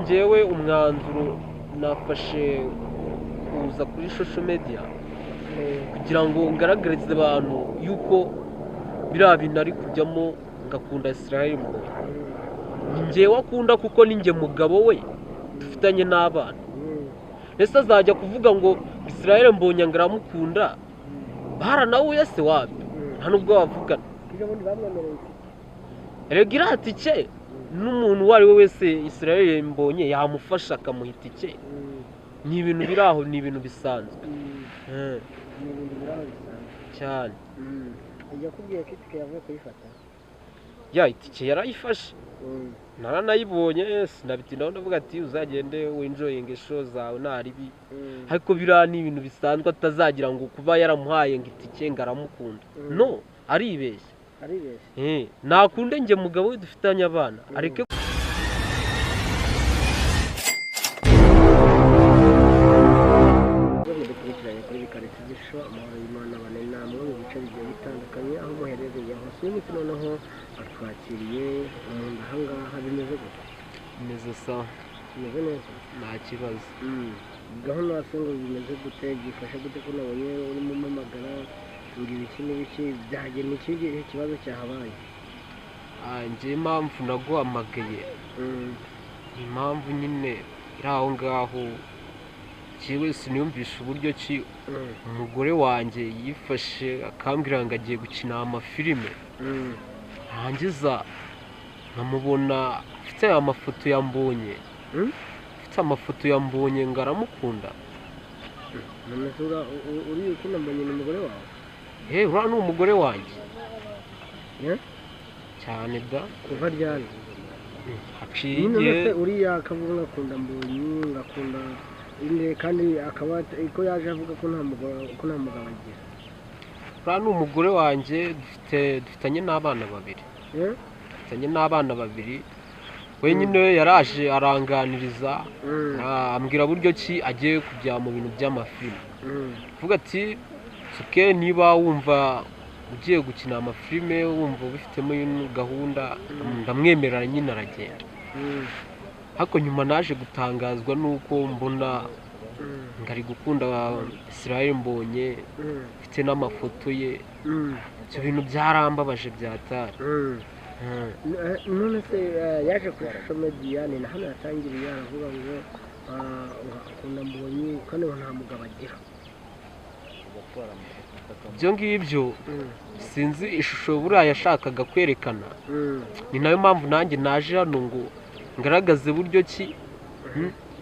njyewe umwanzuro nafashe kuza kuri social media kugira ngo ngaragarize abantu yuko biriya bintu ari kujyamo ngakunda Israel Mbonyi. Ni njyewe akunda kuko ni njye mugabo we dufitanye n'abana. Ese azajya kuvuga ngo Israel Mbonyi ngaramukunda baranahuye se wapi? Nta nubwo bavugana. Erega iriya tike n'umuntu uwo ari we wese Israel Mbonyi yamufasha akamuha itike. Ni ibintu biri aho, ni ibintu bisanzwe cyane. yakubwiye ko itike yavuye kuyifata? Ya itike yarayifashe, naranayibonye, sinabitindaho ndavuga ati uzagende winjoyinge show zawe ntaribi. Ariko biriya ni ibintu bisanzwe, atazagira ngo kuba yaramuhaye ngo itike ngaramukunda. No, aribeshya. Nakunde njye mugabo we dufitanye abana areke dukurikiranye kuri Bikaritizi Show. Amahoro y'Imana abane namwe mu bice bigiye bitandukanye aho muherereye hose. Uyu munsi noneho atwakiriye umuntu ahangaha. Bimeze gute? bimeze sawa, bimeze neza, nta kibazo. gahunda se ngo bimeze gute? Byifashe gute ko nabonye urimo umamagara ngo ibiki n'ibiki byagenda iki kibazo cyahabaye? Njye impamvu naguhamagaye impamvu nyine iri aho ngaho, kiwe siniyumvisha uburyo ki umugore wanjye yifashe akambwira ngo agiye gukina amafilime, ntangiza nkamubona afite amafoto ya Mbonyi, afite amafoto ya Mbonyi ngo aramukunda. none sura uri ukunda Mbonyi ni umugore wawe? Uriya ni umugore wanjye cyane da. kuva ryari? haciye nyine igihe. se uriya akavuga ngakunda Mbonyi ngakunda inde, kandi akaba ko yaje avuga ko nta mugabo agira. Uriya ni umugore wanjye, dufitanye n'abana babiri. Wenyine yaraje aranganiriza, ambwira buryo ki agiye kujya mu bintu by'amafilime. Vuga ati suke niba wumva ugiye gukina amafilime, wumva ubifitemo gahunda, ndamwemerera nyine aragenda. Ariko nyuma naje gutangazwa nuko mbona ngari gukunda Israel Mbonyi, mfite n'amafoto ye. Ibyo bintu byarambabaje byatari. none se yaje kuri social media ni na hano yatangiriye aravuga ngo akunda Mbonyi kandi nta mugabo agira. Ibyo ngibyo sinzi ishusho buriya yashakaga kwerekana. Ni nayo mpamvu nanjye naje hano ngo ngaragaze buryo ki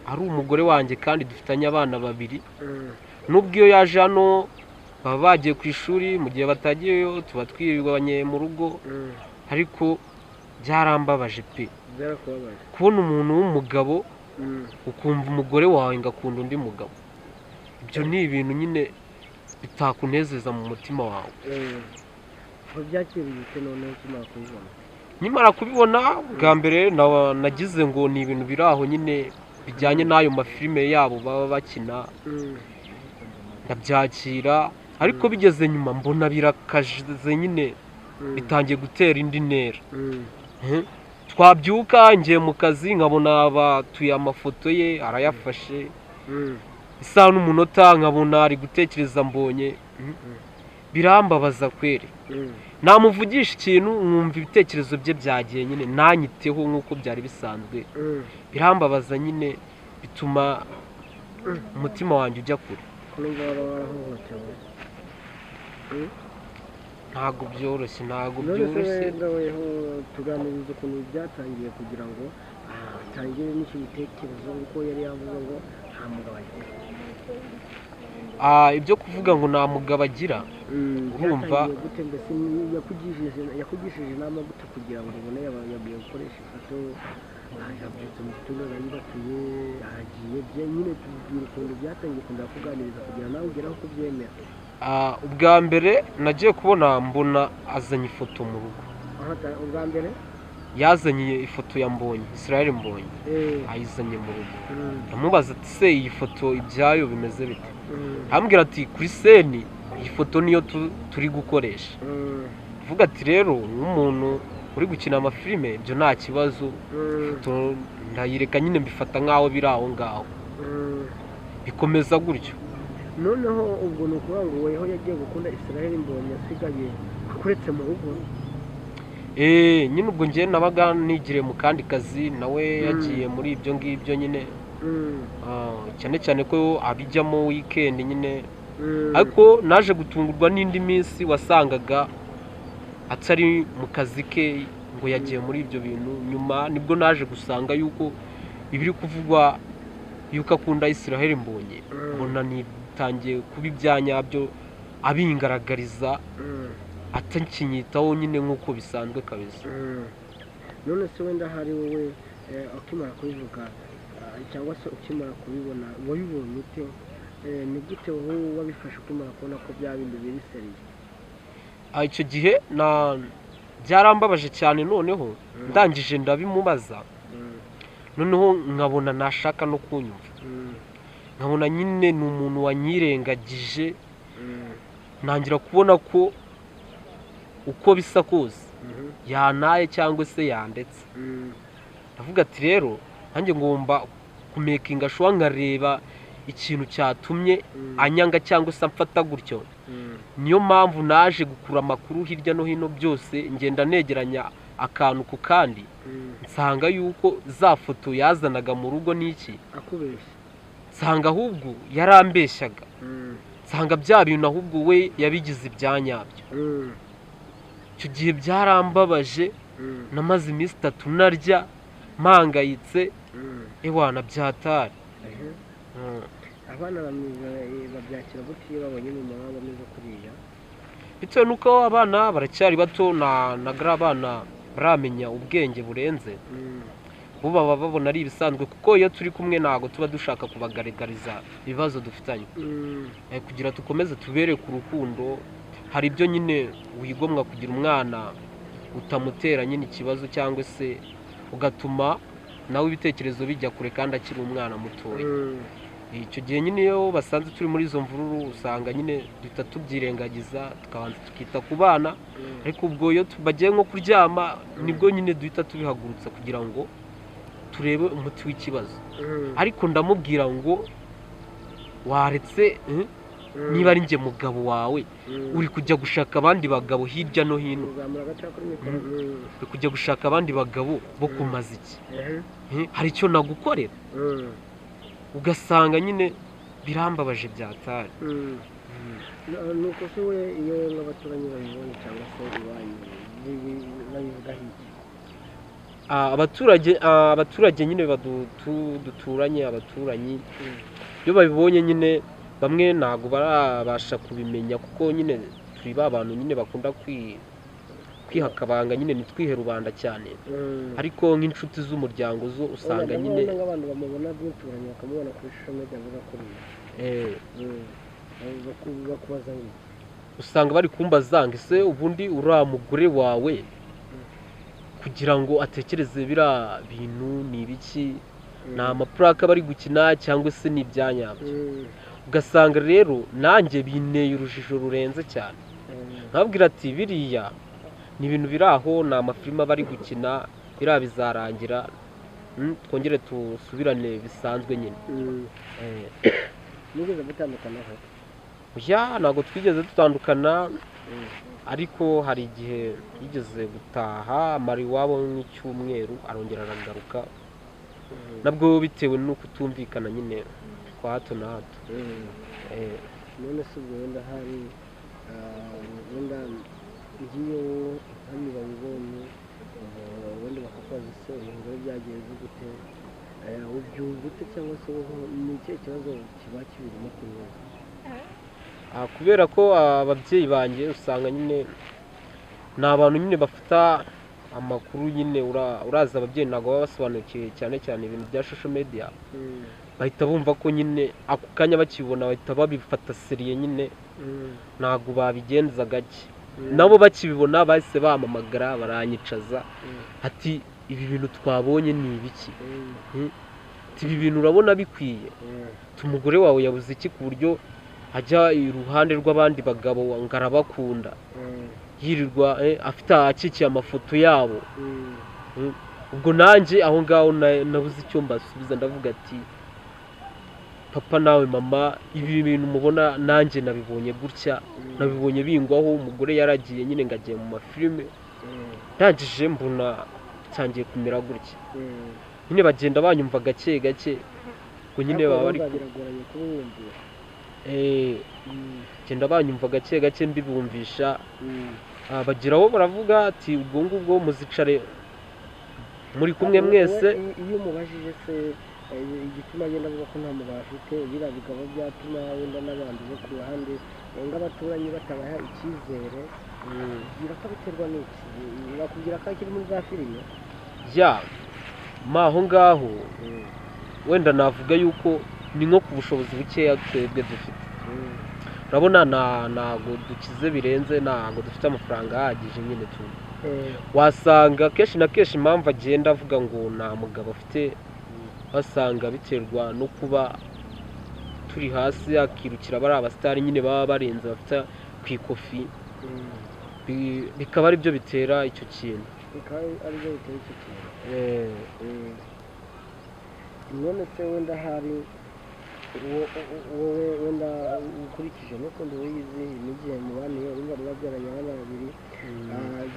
ari umugore wanjye kandi dufitanye abana babiri. Nubwo iyo yaje hano baba bagiye ku ishuri, mu gihe batagiyeyo tuba twirwanye mu rugo, ariko byarambabaje pe. Kubona umuntu w'umugabo ukumva umugore wawe ngakunda undi mugabo, ibyo ni ibintu nyine bitakunezeza mu mutima wawe. byakiriye none ukimara kubibona? Nyimara kubibona bwa mbere nagize ngo ni ibintu biri aho nyine bijyanye n'ayo mafilime yabo baba bakina, ndabyakira. Ariko bigeze nyuma mbona birakaje nyine, bitangiye gutera indi ntera. Twabyuka ngiye mu kazi nkabona batuye amafoto ye arayafashe, isaha n'umunota nkabona ari gutekereza Mbonyi. Birambabaza kweri. Namuvugisha ikintu nkumva ibitekerezo bye byagiye nyine nanyiteho nk'uko byari bisanzwe. Birambabaza nyine, bituma umutima wanjye ujya kure. Ntabwo byoroshye. tuganiriza ukuntu byatangiye kugira ngo atangire n'icyo gitekerezo kuko yari yavuze ngo nta mugabo agira. Ibyo kuvuga ngo nta mugabo agira, urumva gute? mbese yakugishije inama gute kugira ngo ubone yagiye gukoresha ifoto? yabyutse mu gitondo arayibatuye, aragiye bye nyine. tubwira ukuntu byatangiye kunda kuganiriza kugira nawe ugeraho kubyemera. ubwa mbere nagiye kubona mbona azanye ifoto mu rugo. ubwa mbere yazanye ifoto ya Mbonyi, Israel Mbonyi ayizanye mu rugo. Ndamubaza ati se iyi foto ibyayo bimeze bite? Ambwira ati kuri seni iyi foto niyo turi gukoresha. Vuga ati rero nk'umuntu uri gukina amafilime ibyo nta kibazo ndayireka nyine mbifata nk'aho biri aho ngaho bikomeza gutyo. noneho ubwo ni ukuvuga ngo weho yagiye gukunda Israel Mbonyi asigaye kuretse mu rugo. Nyine ubwo njye nabaga nigiriye mu kandi kazi nawe yagiye muri ibyo ngibyo nyine cyane cyane ko abijyamo weekend nyine ariko naje gutungurwa n'indi minsi wasangaga atari mu kazi ke ngo yagiye muri ibyo bintu. Nyuma nibwo naje gusanga yuko ibiri kuvugwa yuko akunda Israel Mbonyi mbona nitangiye kuba ibyanyabyo abingaragariza atakinyitaho nyine nk'uko bisanzwe kabisa. none se wenda hari wowe ukimara kubivuga cyangwa se ukimara kubibona wabibonye ute? ni gute wowe wabifashe ukimara kubona ko bya bindi biri seriye? Icyo gihe byarambabaje cyane, noneho ndangije ndabimubaza, noneho nkabona nashaka no kunyumva, nkabona nyine ni umuntu wanyirengagije, ntangira kubona ko uko bisa kose yantaye cyangwa se yandetse. ndavuga ati rero nanjye ngomba kumekinga shuwa nkareba ikintu cyatumye anyanga cyangwa se amfata gutyo. niyo mpamvu naje gukura amakuru hirya no hino byose ngenda negeranya akantu ku kandi, nsanga yuko za foto yazanaga mu rugo n'iki akubeshya, nsanga ahubwo yarambeshyaga, nsanga bya bintu ahubwo we yabigize ibyanyabyo. icyo gihe byarambabaje, namaze iminsi 3 narya mpangayitse ewana byatari. abana babyakira gute iyo babonye mama wabo ameze kuriya? bitewe nuko abana baracyari bato, nagara abana baramenya ubwenge burenze, bo baba babona ari ibisanzwe, kuko iyo turi kumwe ntago tuba dushaka kubagaragariza ibibazo dufitanye, kugira tukomeze tubereke urukundo. hari ibyo nyine wigomwa kugira umwana utamutera nyine ikibazo, cyangwa se ugatuma nawe ibitekerezo bijya kure kandi akiri umwana mutoya. icyo gihe nyine iyo basanze turi muri izo mvururu usanga nyine duhita tubyirengagiza tukabanza tukita ku bana, ariko ubwo iyo bagiye nko kuryama nibwo nyine duhita tubihagurutsa kugira ngo turebe umuti w'ikibazo. ariko ndamubwira ngo waretse niba ari njye mugabo wawe uri kujya gushaka abandi bagabo hirya no hino, uri kujya gushaka abandi bagabo bo kumaza iki? hari icyo nagukorera? ugasanga nyine birambabaje byatari. nuko se we iyo nk'abaturanyi babibonye cyangwa se iwanyu babivugaho iki? abaturage nyine duturanye, abaturanyi iyo babibonye nyine bamwe ntabwo barabasha kubimenya, kuko nyine turi ba bantu nyine bakunda kwihakabanga nyine nitwihe rubanda cyane, ariko nk'inshuti z'umuryango zo usanga nyine nk'abantu bamubona by'uturanye bakamubona kuri social media bakubaza usanga bari kumbaza ngo ese ubundi uriya mugore wawe kugira ngo atekereze biriya bintu ni ibiki, ni amapuraka bari gukina cyangwa se ni ibyanyabyo? ugasanga rero nanjye binteye urujijo rurenze cyane, nkabwira ati biriya ni ibintu biri aho, ni amafilime bari gukina, biriya bizarangira, twongere tusubirane bisanzwe nyine. mugeze gutandukanaho? ntabwo twigeze dutandukana, ariko hari igihe yigeze gutaha amara iwabo nk'icyumweru arongera aragaruka, nabwo bitewe no kutumvikana nyine kwa hato na hato. none se ubwo wenda hari wenda ngiyo hano babibonye wenda bakakubaza ese umugore byagenze gute, ubyumva ute, cyangwa se ni ikihe kibazo kiba kibirimo kuri wowe? kubera ko ababyeyi banjye usanga nyine ni abantu nyine bafata amakuru nyine, uraza ababyeyi ntabwo baba basobanukiwe cyane cyane ibintu bya social media, bahita bumva ko nyine ako kanya bakibona bahita babifata seriye nyine, ntabwo babigenza gake. nabo bakibibona bahise bamamagara baranyicaza ati ibi bintu twabonye ni ibiki, ibi bintu urabona bikwiye, umugore wawe yabuze iki ku buryo ajya iruhande rw'abandi bagabo ngo arabakunda? yirirwa afite akikiye amafoto yabo. Ubwo nanjye aho ngaho nabuze icyo mbasubiza, ndavuga ati papa nawe mama, ibi bintu mubona nanjye nabibonye gutya, nabibonye bingwaho, umugore yaragiye nyine ngagiye mu mafilime, ndangije mbona cyangiye kumera gutya. Nyine bagenda banyumva gake gake, ngo nyine baba bari genda banyumva gake gake mbibumvisha. Bageraho baravuga ati ubwo ngubwo muzicare muri kumwe mwese. Iyo mubajije se igituma agenda avuga ko nta mugabo afite, biriya bikaba byatuma wenda n'abandi bo ku ruhande ng'abaturanyi batabaha icyizere, bira ko biterwa n'iki? Bakubwira ko akiri muri za filime aho ngaho wenda navuga yuko ni nko ku bushobozi bukeya twebwe dufite. urabona ntago dukize birenze, ntago dufite amafaranga ahagije nyine tu. Wasanga kenshi na kenshi impamvu agenda avuga ngo nta mugabo afite, wasanga biterwa no kuba turi hasi, akirukira bari abasitari nyine baba barenze bafite ku ikofi, bikaba ari byo bitera icyo kintu. None se wenda hari wowe wenda ukurikije n'ukundi wiyizi n'igihe mubaniye urumva mwabyaranye abana babiri,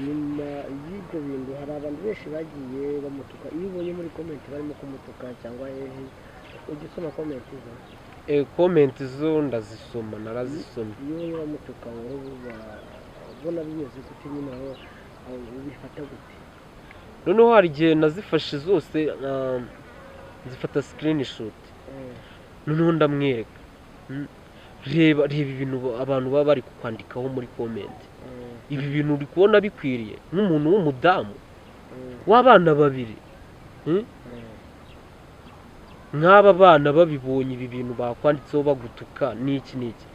nyuma y'ibyo bintu hari abantu benshi bagiye bamutuka. Iyo ubonye muri komenti barimo kumutuka cyangwa ujya usoma komenti zo? Komenti zo ndazisoma, narazisomye. Iyo ubonye bamutuka wowe ubona bimeze gute, nyine aho ubifata gute? Noneho hari igihe nazifashe zose nzifata screenshot, noneho ndamwereka, reba ibintu abantu baba bari kukwandikaho muri comment. Ibi bintu uri kubona bikwiriye nk'umuntu w'umudamu w'abana babiri? Nk'aba bana babibonye ibi bintu bakwanditseho bagutuka n'iki n'iki,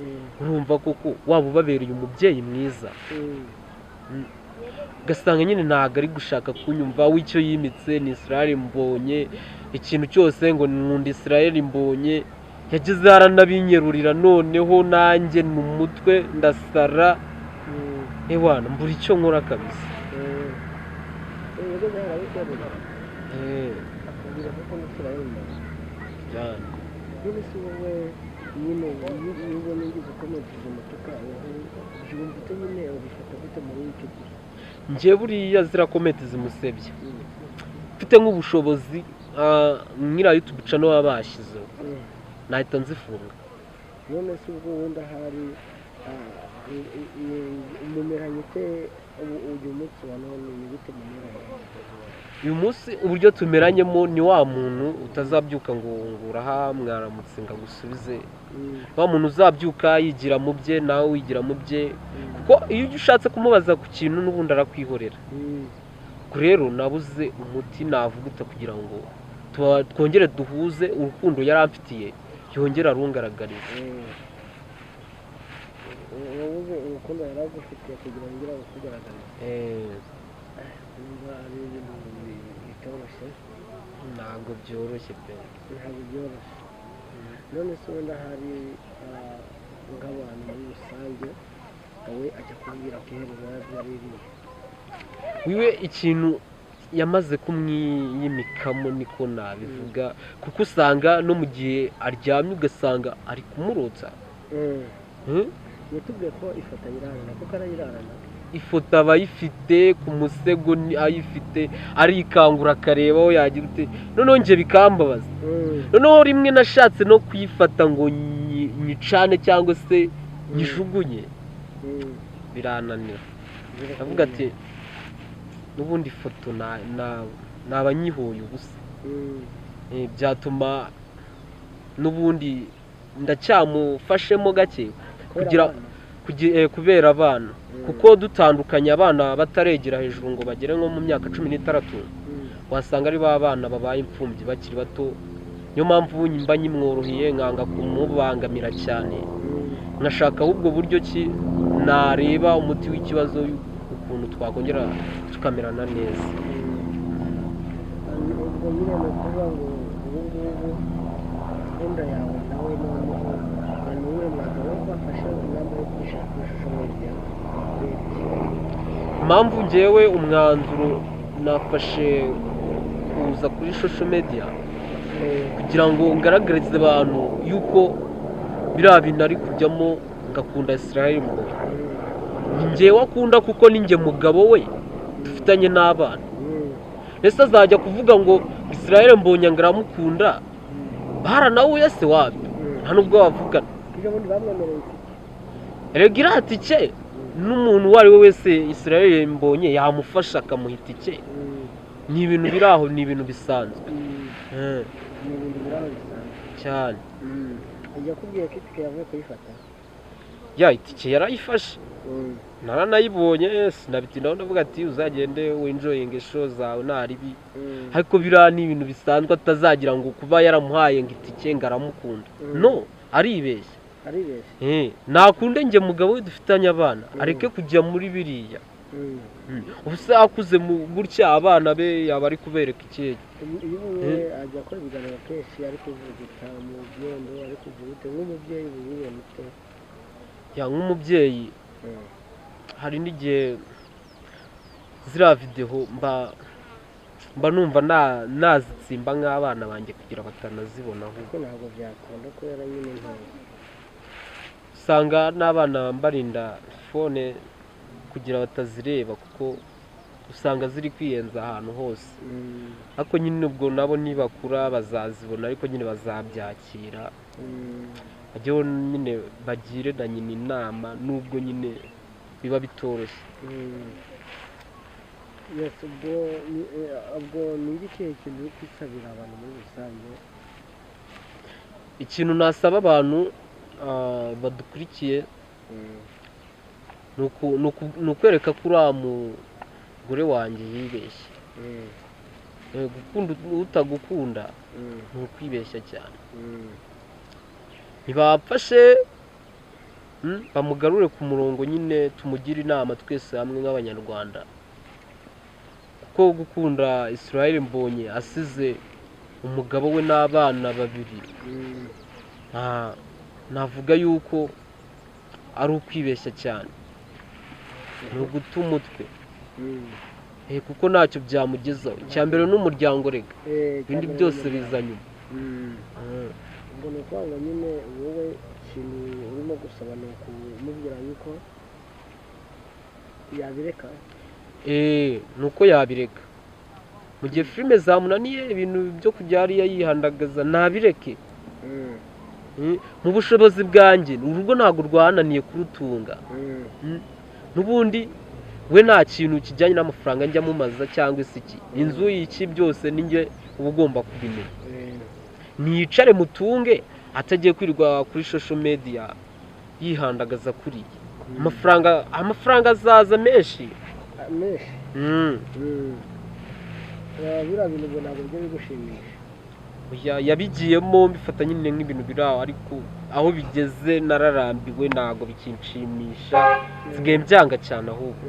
urumva koko waba ubabereye umubyeyi mwiza? Ugasanga nyine ntabwo ari gushaka kunyumva, w'icyo yimitse ni Israel Mbonye, ikintu cyose ngo nkunda Israel Mbonye, yageze haranabinyerurira, noneho nanjye mu mutwe ndasara, ewana mbura icyo nkora kabisa. Njye buriya zira komenti zimusebya, mfite nk'ubushobozi nk'ira YouTube channel wabashyizeho, nahita nzifunga. None se ubwo wenda hari umumeranye te uyu munsi wa none ni gute mumeranye? Uyu munsi uburyo tumeranyemo ni wa muntu utazabyuka ngo uraha mwaramutse ngagusubize, wa muntu uzabyuka yigira mu bye nawe wigira mu bye, kuko iyo ushatse kumubaza ku kintu n'ubundi arakwihorera. Rero nabuze umuti navuguta kugira ngo twongere duhuze urukundo yari amfitiye yongera arungaragarize. Wabuze urukundo yari agufitiye kugira ngo ngira ukugaragarize? Ntabwo byoroshye pe, ntabwo byoroshye. None se wenda hari nk'abantu muri rusange wowe ajya kubwira ko iherezo ryari ririhe? wiwe ikintu yamaze kumwiyimikamo niko nabivuga, kuko usanga no mu gihe aryamye ugasanga ari kumurotsa. Yatubwiye ko ifoto ayirarana, kuko arayirarana. Ifoto aba ayifite ku musego, ayifite arikangura akareba aho yagira ute, noneho njye bikambabaza. Noneho rimwe nashatse no kuyifata ngo nyicane cyangwa se nyijugunye, birananira. Ndavuga ati n'ubundi ifoto naba nyihoye ubusa, byatuma n'ubundi ndacyamufashemo gake kubera abana, kuko dutandukanye abana bataregera hejuru ngo bagere nko mu myaka 16, wasanga ari ba bana babaye imfubyi bakiri bato. Niyo mpamvu mba nyimworoheye nkanga kumubangamira cyane, nkashaka ahubwo buryo ki nareba umuti w'ikibazo ukuntu twakongera tukamerana neza. Ubwo nyine ni ukuvuga ngo ubu ngubu gahunda yawe nawe noneho ni uwuhe mwaka wo bafashe ingamba yo kwishakisha ishusho media? impamvu ngewe umwanzuro nafashe kuza kuri social media kugira ngo ngaragarize abantu yuko biriya bintu ari kujyamo ngakunda Israel Mbonyi. Ni njyewe akunda kuko ni njye mugabo we dufitanye n'abana. Ese azajya kuvuga ngo Israel Mbonyi ngaramukunda baranahuye se wapi? Nta nubwo bavugana. Erega iriya tike n'umuntu uwo ari we wese Israel Mbonyi yamufasha akamuha itike. Ni ibintu biri aho, ni ibintu bisanzwe cyane. yakubwiye ko itike yavuye kuyifata? Ya itike yarayifashe, naranayibonye, sinabitindaho ndavuga ati uzagende winjoyinge show zawe ntaribi. Ariko biriya ni ibintu bisanzwe, atazagira ngo kuba yaramuhaye ngo itike ngaramukunda. No, aribeshya. Nakunde njye mugabo we dufitanye abana, areke kujya muri biriya. Ubuse akuze gutya abana be yaba ari kubereka ikihe? Iyo ajya akora ibiganiro kenshi ari kuvugita mu byendo, ari kuvugita nk'umubyeyi ubibona ute? Ya nk'umubyeyi hari n'igihe ziriya videwo mba numva nazitsimba nk'abana banjye kugira batanazibona. Kuko ntabwo byakunda kubera nyine ntayo. Usanga n'abana barinda fone kugira batazireba kuko usanga ziri kwiyenza ahantu hose. Ariko nyine ubwo nabo nibakura bazazibona, ariko nyine bazabyakira. Bajyeho nyine bagire na nyine inama nubwo nyine biba bitoroshye. ubwo ni ikihe kintu uri kwisabira abantu muri rusange? Ikintu nasaba abantu badukurikiye ni ukwereka ko uriya mugore wanjye yibeshye. Gukunda utagukunda ni ukwibeshya cyane. Ntibapfashe bamugarure ku murongo, nyine tumugire inama twese hamwe nk'abanyarwanda, kuko gukunda Israel Mbonyi asize umugabo we n'abana babiri navuga yuko ari ukwibeshya cyane. Ni uguta umutwe kuko ntacyo byamugezaho. Icya mbere n'umuryango, rega ibindi byose biza nyuma. Ubwo ni ukuvuga nyine wowe ikintu urimo gusaba ni ukumubwira yuko yabireka? Ni uko yabireka. Mu gihe filime zamunaniye, ibintu byo kujya hariya yihandagaza ntabireke. Mu bushobozi bwanjye urugo ntabwo rwananiye kurutunga. N'ubundi we nta kintu kijyanye n'amafaranga njya mumaza cyangwa se iki, inzu y'iki byose ninjye uba ugomba kubimenya. Nicare mutunge, atagiye kwirirwa kuri social media yihandagaza kuri amafaranga azaza menshi. Biriya bintu ngo ntabwo bijya bigushimisha? Yabigiyemo mbifata nyine nk'ibintu biri aho, ariko aho bigeze nararambiwe, ntabwo bikinshimisha. Nsigaye byanga cyane ahubwo.